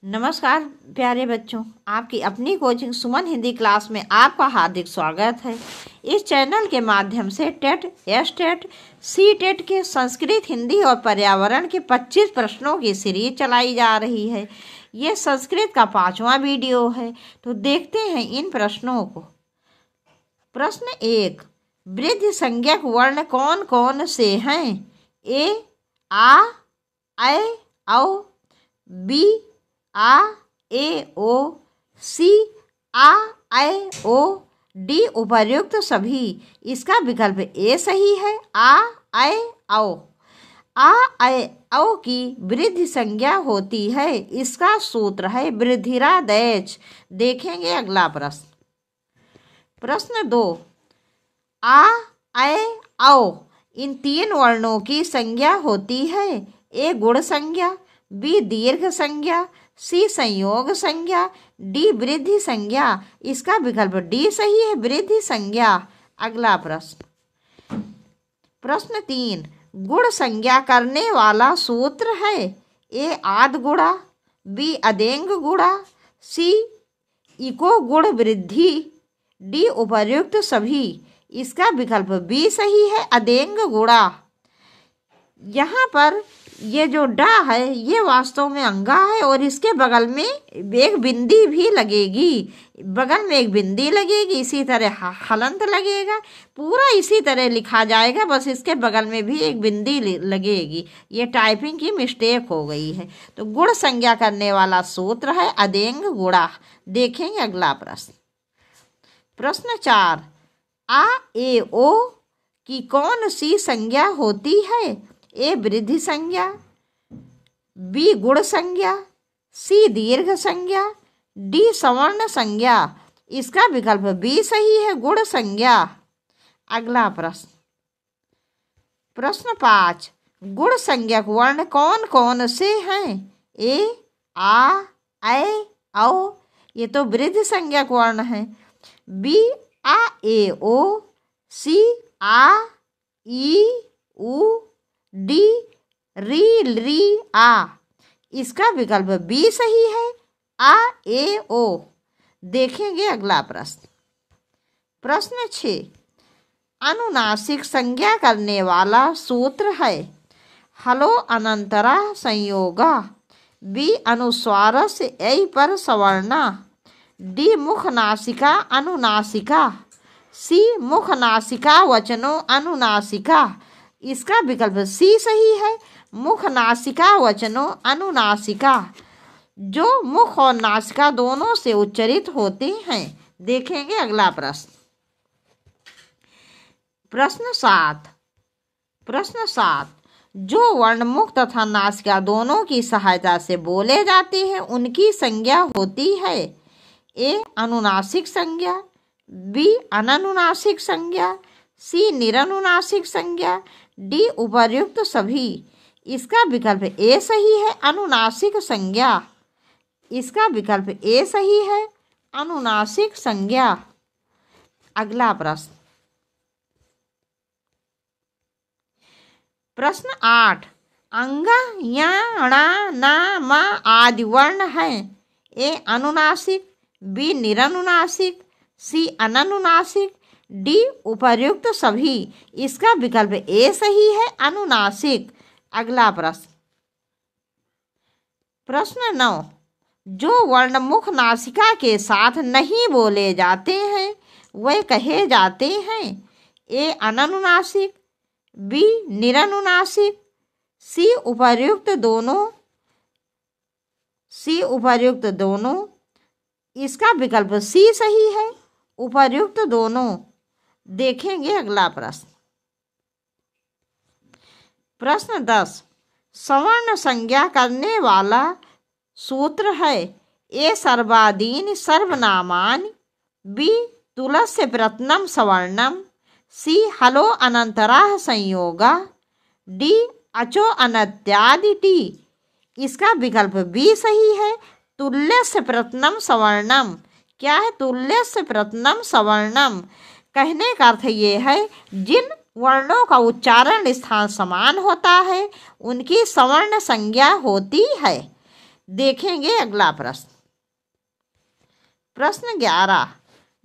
नमस्कार प्यारे बच्चों, आपकी अपनी कोचिंग सुमन हिंदी क्लास में आपका हार्दिक स्वागत है। इस चैनल के माध्यम से टेट, एस्टेट, सी टेट के संस्कृत, हिंदी और पर्यावरण के 25 प्रश्नों की सीरीज चलाई जा रही है। ये संस्कृत का 5वां वीडियो है, तो देखते हैं इन प्रश्नों को। प्रश्न 1, वृद्धि संज्ञक वर्ण कौन कौन से हैं? ए आ, ऐ, औ, बी आ, ए, ओ, सी आ, ऐ, ओ, डी उपर्युक्त सभी। इसका विकल्प ए सही है। आ, ऐ, औ। आ, ऐ, औ की वृद्धि संज्ञा होती है। इसका सूत्र है वृद्धिरादेश। देखेंगे अगला प्रश्न। प्रश्न 2, आ, ऐ, औ इन 3 वर्णों की संज्ञा होती है। ए गुण संज्ञा, बी दीर्घ संज्ञा, सी संयोग संज्ञा, डी वृद्धि संज्ञा। इसका विकल्प डी सही है, वृद्धि संज्ञा। अगला प्रश्न। प्रश्न 3, गुण संज्ञा करने वाला सूत्र है। ए आद गुणा, बी अदेंग गुणा, सी इको गुण वृद्धि, डी उपर्युक्त सभी। इसका विकल्प बी सही है, अदेंग गुणा। यहाँ पर ये जो डा है ये वास्तव में अंगा है और इसके बगल में एक बिंदी भी लगेगी। बगल में एक बिंदी लगेगी, इसी तरह हलंत लगेगा। पूरा इसी तरह लिखा जाएगा, बस इसके बगल में भी एक बिंदी लगेगी। ये टाइपिंग की मिस्टेक हो गई है। तो गुण संज्ञा करने वाला सूत्र है अदेंग गुणा। देखेंगे अगला प्रश्न। प्रश्न 4, आ, ए, ओ की कौन सी संज्ञा होती है? ए वृद्धि संज्ञा, बी गुण संज्ञा, सी दीर्घ संज्ञा, डी सवर्ण संज्ञा। इसका विकल्प बी सही है, गुण संज्ञा। अगला प्रश्न। प्रश्न 5, गुण संज्ञक वर्ण कौन कौन से हैं? ए आ, ऐ, औ ये तो वृद्धि संज्ञक वर्ण है। बी आ, ए, ओ, सी आ, ई, उ, डी री, री, आ। इसका विकल्प बी सही है, आ, ए, ओ। देखेंगे अगला प्रश्न। प्रश्न 6, अनुनासिक संज्ञा करने वाला सूत्र है। हलो अनंतरा संयोगा, बी अनुस्वार से ऐ पर सवर्णा, डी मुख नासिका अनुनासिका, सी मुख नासिका वचनो अनुनासिका। इसका विकल्प सी सही है, मुख नासिका वचनो अनुनासिका, जो मुख और नासिका दोनों से उच्चरित होते हैं। देखेंगे अगला प्रश्न। प्रश्न 7, जो वर्ण मुख तथा नासिका दोनों की सहायता से बोले जाते हैं उनकी संज्ञा होती है। ए अनुनासिक संज्ञा, बी अननुनासिक संज्ञा, सी निरनुनासिक संज्ञा, डी उपर्युक्त सभी। इसका विकल्प ए सही है, अनुनासिक संज्ञा। इसका विकल्प ए सही है, अनुनासिक संज्ञा। अगला प्रश्न। प्रश्न 8, अंगा या णा ना मा आदि वर्ण हैं। ए अनुनासिक, बी निरनुनासिक, सी अननुनासिक, डी उपर्युक्त सभी। इसका विकल्प ए सही है, अनुनासिक। अगला प्रश्न। प्रश्न 9, जो वर्ण मुख नासिका के साथ नहीं बोले जाते हैं वे कहे जाते हैं। ए अननुनासिक, बी निरनुनासिक, सी उपर्युक्त दोनों। इसका विकल्प सी सही है, उपर्युक्त दोनों। देखेंगे अगला प्रश्न। प्रश्न 10, सवर्ण संज्ञा करने वाला सूत्र है। ए सर्वादीन सर्वनामानि, बी तुलस्य प्रथमं सवर्णम, सी हलो अनंतराः संयोगा, डी अचो अनत्यादि टी। इसका विकल्प बी सही है, तुल्यस्य प्रथमं सवर्णम। क्या है तुल्यस्य प्रथमं सवर्णम? कहने का अर्थ ये है जिन वर्णों का उच्चारण स्थान समान होता है उनकी सवर्ण संज्ञा होती है। देखेंगे अगला प्रश्न। प्रश्न 11,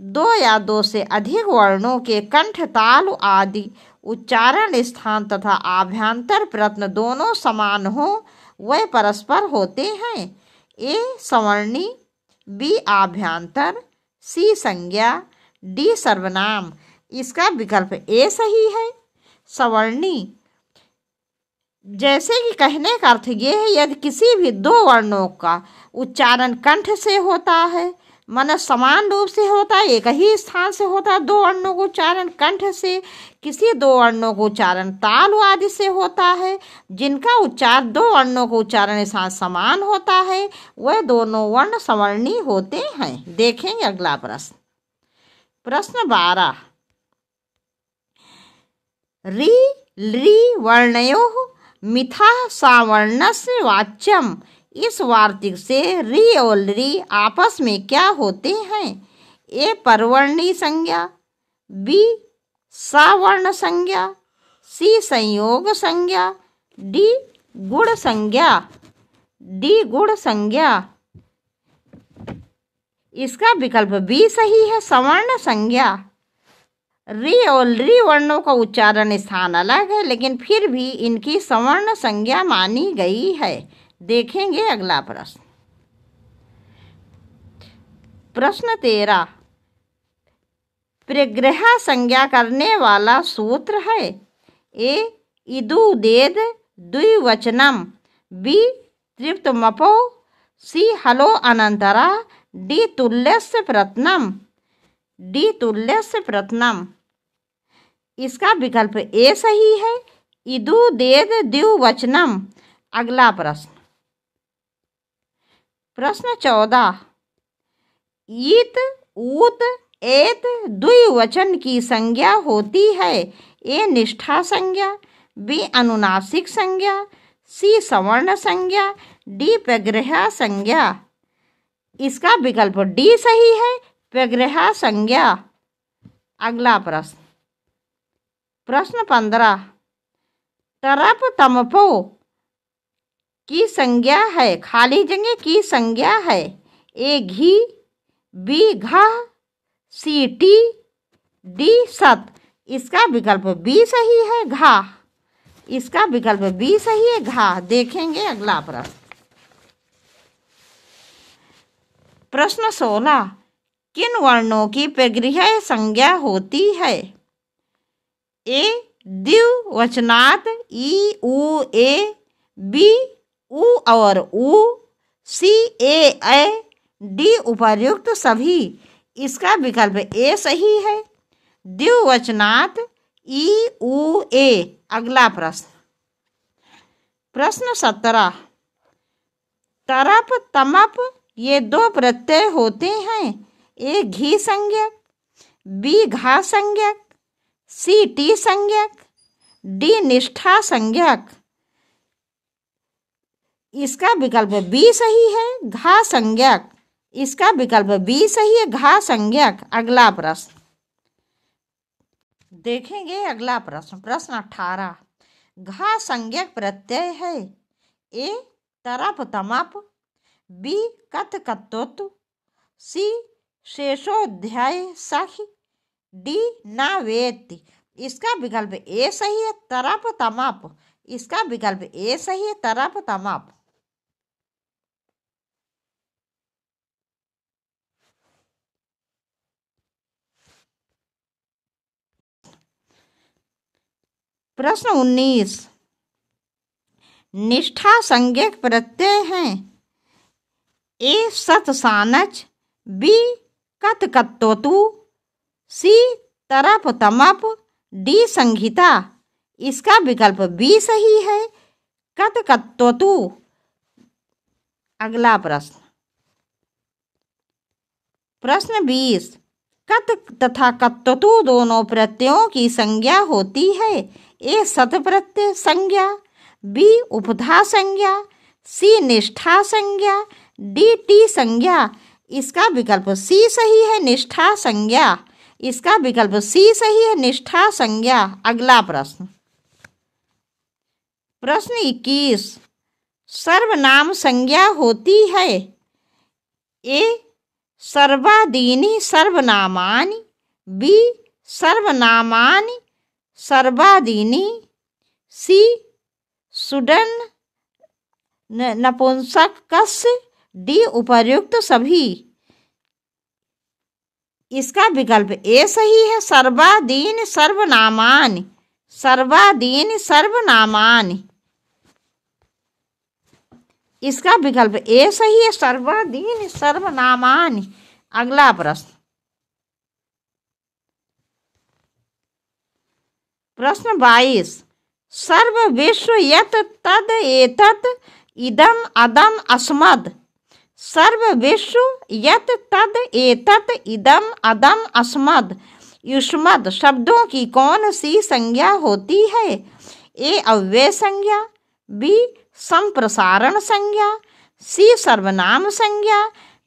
दो या दो से अधिक वर्णों के कंठ, ताल आदि उच्चारण स्थान तथा आभ्यंतर प्रत्न दोनों समान हो वे परस्पर होते हैं। ए सवर्णी, बी आभ्यंतर, सी संज्ञा, डी सर्वनाम। इसका विकल्प ए सही है। सवर्णी जैसे कि कहने का अर्थ ये है, यदि किसी भी दो वर्णों का उच्चारण कंठ से होता है, मन समान रूप से होता है, एक ही स्थान से होता है, दो वर्णों को उच्चारण कंठ से, किसी दो वर्णों को उच्चारण ताल आदि से होता है, जिनका उच्चार दो वर्णों को उच्चारण स्थान समान होता है, वह दोनों वर्ण सवर्णी होते हैं। देखेंगे अगला प्रश्न। प्रश्न 12, री ली वर्णयोः मिथः सावर्णस्य वाच्यम। इस वार्तिक से री और ली आपस में क्या होते हैं? ए परवर्णी संज्ञा, बी सावर्ण संज्ञा, सी संयोग संज्ञा, डी गुण संज्ञा। डी गुण संज्ञा। इसका विकल्प बी सही है, सवर्ण संज्ञा। री और ली वर्णों का उच्चारण स्थान अलग है, लेकिन फिर भी इनकी सवर्ण संज्ञा मानी गई है। देखेंगे अगला प्रश्न। प्रश्न 13, प्रग्रह संज्ञा करने वाला सूत्र है। ए इदुदेद द्विवचनम, बी तृप्तमपो, सी हलो अनंतरा, डी तुल्यस्य प्रत्नम। डी तुल्यस्य प्रत्नम। इसका विकल्प ए सही है, इदुदेद द्विवचनम। अगला प्रश्न। प्रश्न 14, ईत ऊत एत द्विवचन की संज्ञा होती है। ए निष्ठा संज्ञा, बी अनुनासिक संज्ञा, सी सवर्ण संज्ञा, डी प्रग्रह संज्ञा। इसका विकल्प डी सही है, प्रग्रह संज्ञा। अगला प्रश्न। प्रश्न 15, तरप तमपो की संज्ञा है, खाली जगह की संज्ञा है। ए घी, बी घा, सी टी, डी सत। इसका विकल्प बी सही है, घा। इसका विकल्प बी सही है, घा। देखेंगे अगला प्रश्न। प्रश्न 16, किन वर्णों की प्रग्रह संज्ञा होती है? ए द्विवचनात् ई उ ए, बी उ और उ, सी ए ए, डी उपर्युक्त सभी। इसका विकल्प ए सही है, द्विवचनात् ई उ ए। अगला प्रश्न। प्रश्न 17, तरप तमप ये दो प्रत्यय होते हैं। ए घी संज्ञक, बी घा संज्ञक, सी टी संज्ञक, डी निष्ठा संज्ञक। इसका विकल्प बी सही है, घा संज्ञक। इसका विकल्प बी सही है, घा संज्ञक। अगला प्रश्न। देखेंगे अगला प्रश्न। प्रश्न 18, घा संज्ञक प्रत्यय है। ए तरप तमप, बी कत कत्तोत, सी शेषोध्याय सख, डी न वेत्ति। इसका विकल्प ए सही है, तरप तमप। इसका विकल्प ए सही है, तरप तमप। प्रश्न 19, निष्ठा संज्ञक प्रत्यय हैं। ए सत सानच, बी कत कत्तोतु, सी तरप तमप, डी संहिता। इसका विकल्प बी सही है, कत कत्तोतु। अगला प्रश्न। प्रश्न 20, कत तथा कत्तोतु दोनों प्रत्ययों की संज्ञा होती है। ए सत प्रत्यय संज्ञा, बी उपधा संज्ञा, सी निष्ठा संज्ञा, डी टी संज्ञा। इसका विकल्प सी सही है, निष्ठा संज्ञा। इसका विकल्प सी सही है, निष्ठा संज्ञा। अगला प्रश्न। प्रश्न 21, सर्वनाम संज्ञा होती है? ए सर्वादीनि सर्वनामानि, बी सर्वनामानि सर्वादीनि, सी सुडन नपुंसकस्य, डी उपर्युक्त सभी। इसका विकल्प ए सही है, सर्वादीनि सर्वनामानि, सर्वादीनि सर्वनामानि। इसका विकल्प ए सही है, सर्वादीनि सर्वनामानि। अगला प्रश्न, प्रश्न 22, सर्व विश्व यत् तद एतत् इदम अदम अस्मद्, सर्व विश्व यत् तद एतत् इदम अदम अस्मद् युष्मद् शब्दों की कौन सी संज्ञा होती है? ए अव्यय संज्ञा, बी संप्रसारण संज्ञा, सी सर्वनाम संज्ञा,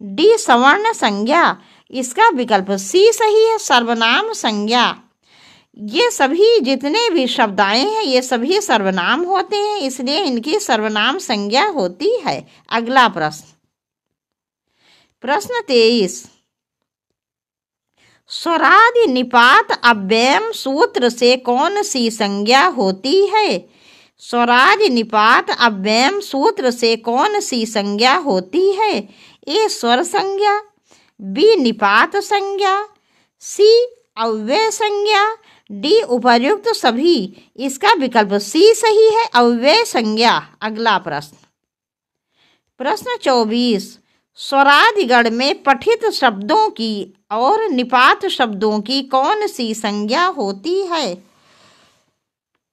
डी सवर्ण संज्ञा। इसका विकल्प सी सही है, सर्वनाम संज्ञा। ये सभी जितने भी शब्द आए हैं ये सभी सर्वनाम होते हैं, इसलिए इनकी सर्वनाम संज्ञा होती है। अगला प्रश्न, प्रश्न 23, स्वरादि निपात अव्ययम सूत्र से कौन सी संज्ञा होती है? स्वरादि निपात अव्ययम सूत्र से कौन सी संज्ञा होती है? ए स्वर संज्ञा, बी निपात संज्ञा, सी अव्यय संज्ञा, डी उपर्युक्त सभी। इसका विकल्प सी सही है, अव्यय संज्ञा। अगला प्रश्न, प्रश्न 24, स्वरादिगण में पठित शब्दों की और निपात शब्दों की कौन सी संज्ञा होती है?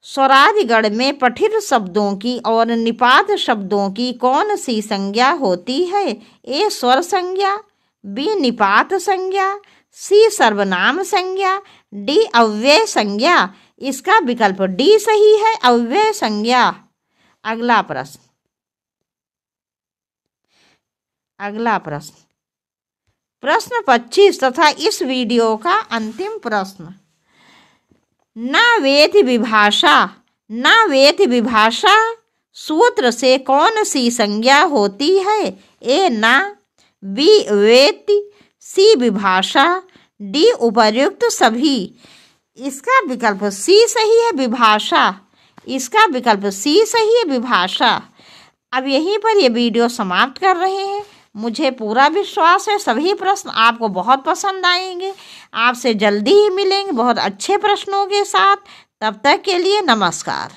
स्वरादिगण में पठित शब्दों की और निपात शब्दों की कौन सी संज्ञा होती है? ए स्वर संज्ञा, बी निपात संज्ञा, सी सर्वनाम संज्ञा, डी अव्यय संज्ञा। इसका विकल्प डी सही है, अव्यय संज्ञा। अगला प्रश्न, अगला प्रश्न, प्रश्न 25 तथा इस वीडियो का अंतिम प्रश्न, न वेति विभाषा, न वेति विभाषा सूत्र से कौन सी संज्ञा होती है? ए न, बी वेति, सी विभाषा, डी उपर्युक्त सभी। इसका विकल्प सी सही है, विभाषा। इसका विकल्प सी सही है, विभाषा। अब यहीं पर ये वीडियो समाप्त कर रहे हैं। मुझे पूरा विश्वास है सभी प्रश्न आपको बहुत पसंद आएंगे। आपसे जल्दी ही मिलेंगे बहुत अच्छे प्रश्नों के साथ। तब तक के लिए नमस्कार।